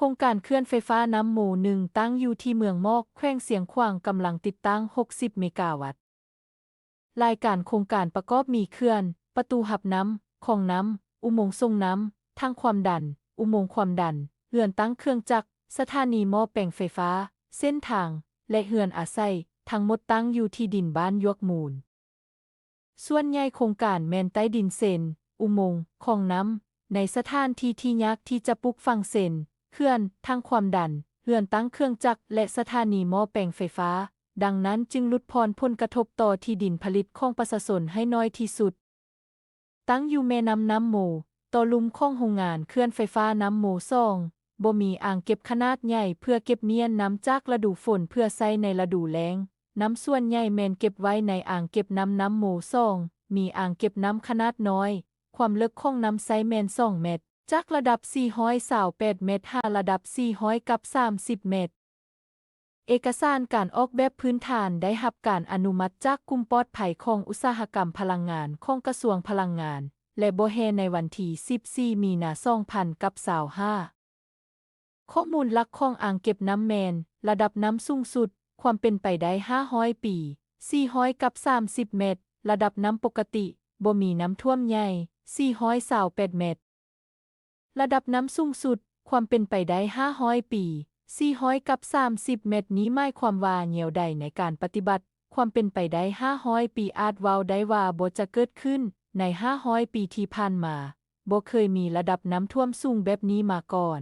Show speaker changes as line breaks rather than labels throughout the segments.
โครงการเคลื่อนไฟฟ้าน้ำหมู่หนึ่งตั้งอยู่ที่เมืองมอกแขวงเสียงขวางกำลังติดตั้ง60 เมกะวัตต์รายการโครงการประกอบมีเขื่อนประตูหับน้ำคลองน้ำอุโมงค์ส่งน้ำทางความดันอุโมงค์ความดันเรือนตั้งเครื่องจักรสถานีหม้อแปลงไฟฟ้าเส้นทางและเรือนอาศัยทั้งหมดตั้งอยู่ที่ดินบ้านยวกมูลส่วนใหญ่โครงการแม่นใต้ดินเส้นอุโมงค์คลองน้ำในสถานที่ที่ยากที่จะปลูกฝังเส้นเขื่อนทางความดันเรือนตั้งเครื่องจักรและสถานีหม้อแปลงไฟฟ้าดังนั้นจึงลดพรผลกระทบต่อที่ดินผลิตของประชาชนให้น้อยที่สุดตั้งอยู่แม่น้ำน้ำโมต่อลุ่มของโรงงานเคลื่อนไฟฟ้าน้ำโมซ่องบ่มีอ่างเก็บขนาดใหญ่เพื่อเก็บเมียนน้ำจากฤดูฝนเพื่อใช้ในฤดูแล้งน้ำส่วนใหญ่แม่นเก็บไว้ในอ่างเก็บน้ำน้ำโมซ่องมีอ่างเก็บน้ำขนาดน้อยความลึกของน้ำใสแม่น2 เมตรจากระดับ428 เมตรหาระดับ430 เมตรเอกสารการออกแบบพื้นฐานได้รับการอนุมัติจากกลุ่มปลอดภัยของอุตสาหกรรมพลังงานของกระทรวงพลังงานและบ่แฮในวันที่14 มีนาคม 2025ข้อมูลหลักของอ่างเก็บน้ำแมนระดับน้ำสูงสุดความเป็นไปได้500 ปี430 เมตรระดับน้ำปกติบ่มีน้ำท่วมใหญ่428 เมตรระดับน้ำสูงสุดความเป็นไปได้500 ปี430 เมตรนี้หมายความว่าเหนี่ยวใดในการปฏิบัติความเป็นไปได้500 ปีอาจเว้าได้ว่าบ่จะเกิดขึ้นใน500 ปีที่ผ่านมาบ่เคยมีระดับน้ำท่วมสูงแบบนี้มาก่อน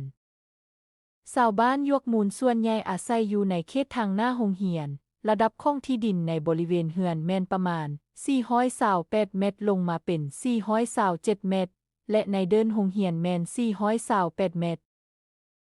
ชาวบ้านยวกมูลส่วนใหญ่อาศัยอยู่ในเขตทางหน้าโรงเรียนระดับของที่ดินในบริเวณเฮือนแม่นประมาณ428 เมตรลงมาเป็น427 เมตรและในเดินโรงเรียนแม่น428 เมตร